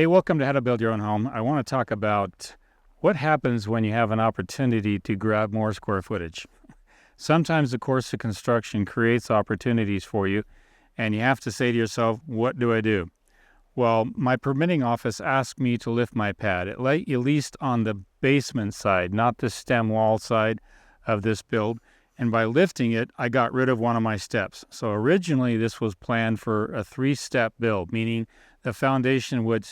Hey, welcome to How to Build Your Own Home. I want to talk about what happens when you have an opportunity to grab more square footage. Sometimes the course of construction creates opportunities for you, and you have to say to yourself, what do I do? Well, my permitting office asked me to lift my pad, at least on the basement side, not the stem wall side of this build. And by lifting it, I got rid of one of my steps. So originally this was planned for a 3-step build, meaning the foundation would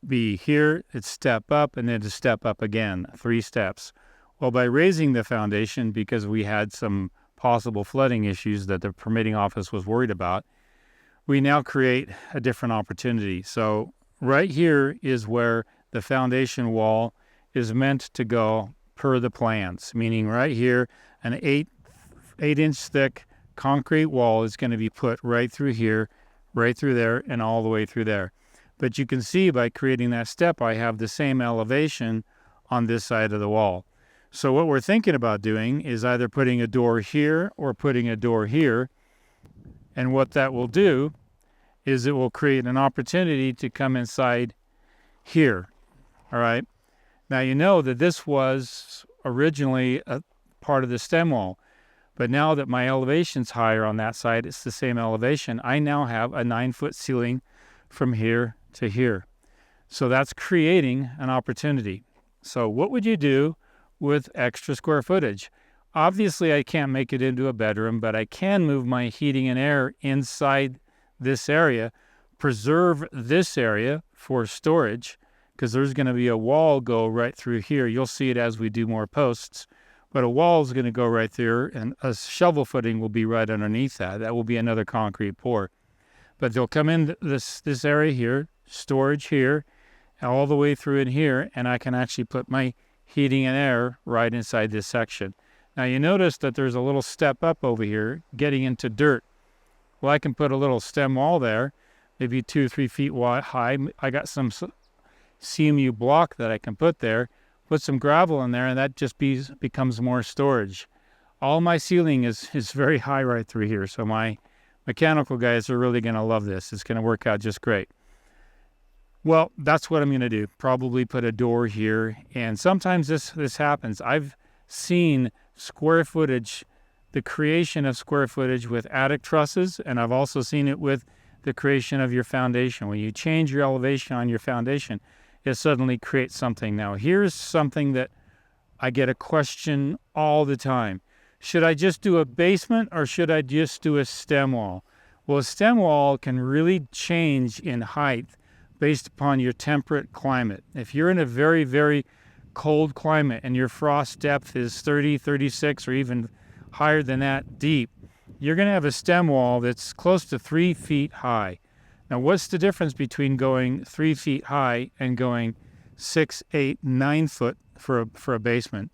be here, it'd step up, and then to step up again, 3 steps. Well, by raising the foundation, because we had some possible flooding issues that the permitting office was worried about, we now create a different opportunity. So right here is where the foundation wall is meant to go per the plans, meaning right here, an 8-inch thick concrete wall is going to be put right through here, right through there, and all the way through there. But you can see by creating that step, I have the same elevation on this side of the wall. So what we're thinking about doing is either putting a door here or putting a door here. And what that will do is it will create an opportunity to come inside here. All right. Now, you know that this was originally a part of the stem wall. But now that my elevation's higher on that side, it's the same elevation. I now have a 9-foot ceiling from here to here. So that's creating an opportunity. So what would you do with extra square footage? Obviously, I can't make it into a bedroom, but I can move my heating and air inside this area, preserve this area for storage, because there's going to be a wall go right through here. You'll see it as we do more posts, but a wall is going to go right there, and a shovel footing will be right underneath that. That will be another concrete pour. But they'll come in this area here, storage here, all the way through in here, and I can actually put my heating and air right inside this section. Now you notice that there's a little step up over here getting into dirt. Well, I can put a little stem wall there, maybe 2 or 3 feet high. I got some CMU block that I can put there, put some gravel in there, and that just becomes more storage. All my ceiling is very high right through here, so my mechanical guys are really going to love this. It's going to work out just great. Well, that's what I'm going to do. Probably put a door here. And sometimes this happens. I've seen square footage, the creation of square footage with attic trusses, and I've also seen it with the creation of your foundation. When you change your elevation on your foundation, it suddenly creates something. Now, here's something that I get a question all the time. Should I just do a basement or should I just do a stem wall? Well, a stem wall can really change in height based upon your temperate climate. If you're in a very, very cold climate and your frost depth is 30, 36, or even higher than that deep, you're going to have a stem wall that's close to 3 feet high. Now, what's the difference between going 3 feet high and going 6, 8, 9 foot for a basement?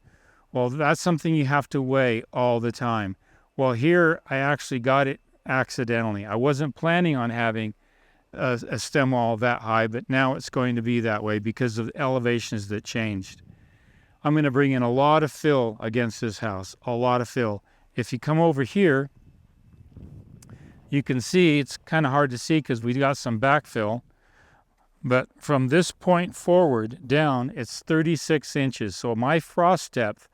Well, that's something you have to weigh all the time. Well, here I actually got it accidentally. I wasn't planning on having a stem wall that high, but now it's going to be that way because of the elevations that changed. I'm going to bring in a lot of fill against this house, a lot of fill. If you come over here, you can see it's kind of hard to see because we got some backfill, but from this point forward down, it's 36 inches. So my frost depth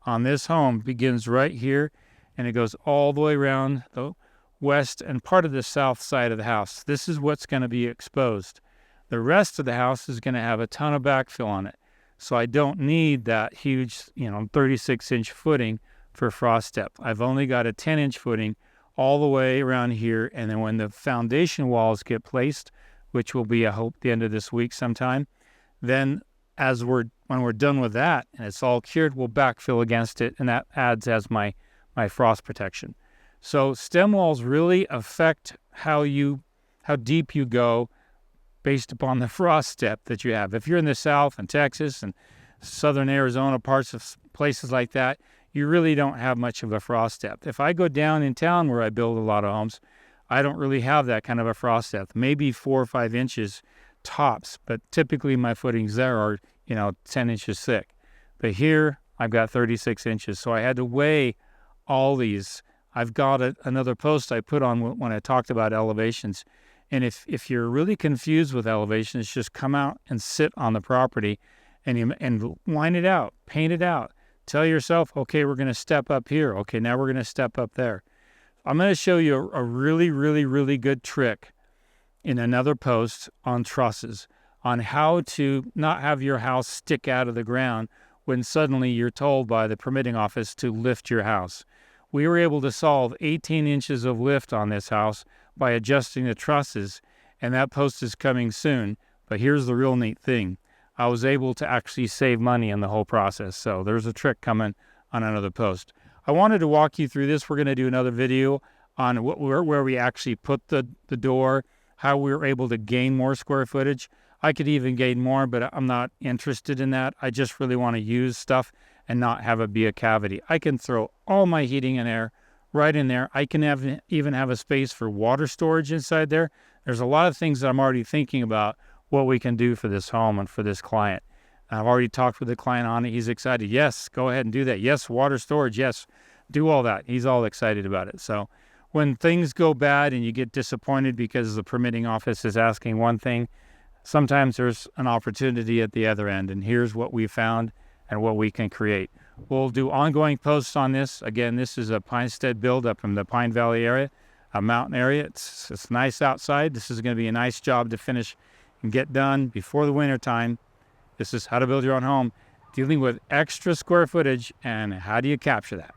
on this home begins right here, and it goes all the way around the west and part of the south side of the house. This is what's going to be exposed. The rest of the house is going to have a ton of backfill on it. So I don't need that huge, 36-inch footing for frost depth. I've only got a 10-inch footing all the way around here, and then when the foundation walls get placed, which will be, I hope, the end of this week sometime, then when we're done with that and it's all cured, we'll backfill against it, and that adds as my frost protection. So stem walls really affect how deep you go based upon the frost depth that you have. If you're in the south and Texas and southern Arizona, parts of places like that, you really don't have much of a frost depth. If I go down in town where I build a lot of homes, I don't really have that kind of a frost depth, maybe 4 or 5 inches tops, but typically my footings there are 10 inches thick. But here I've got 36 inches, so I had to weigh all these. I've got another post I put on when I talked about elevations, And if you're really confused with elevations, just come out and sit on the property and line it out, paint it out. Tell yourself, okay, we're going to step up here. Okay, now we're going to step up there. I'm going to show you a really, really, really good trick in another post on trusses, on how to not have your house stick out of the ground when suddenly you're told by the permitting office to lift your house. We were able to solve 18 inches of lift on this house by adjusting the trusses, and that post is coming soon. But here's the real neat thing. I was able to actually save money in the whole process. So there's a trick coming on another post. I wanted to walk you through this. We're going to do another video on where we actually put the door, how we were able to gain more square footage. I could even gain more, but I'm not interested in that. I just really want to use stuff and not have it be a cavity. I can throw all my heating and air right in there. I can even have a space for water storage inside there. There's a lot of things that I'm already thinking about what we can do for this home and for this client. I've already talked with the client on it. He's excited. Yes, go ahead and do that. Yes, water storage. Yes, do all that. He's all excited about it. So when things go bad and you get disappointed because the permitting office is asking one thing, sometimes there's an opportunity at the other end. And here's what we found and what we can create. We'll do ongoing posts on this. Again, this is a Pinestead build up in the Pine Valley area, a mountain area. It's nice outside. This is going to be a nice job to finish and get done before the winter time. This is how to build your own home, dealing with extra square footage and how do you capture that.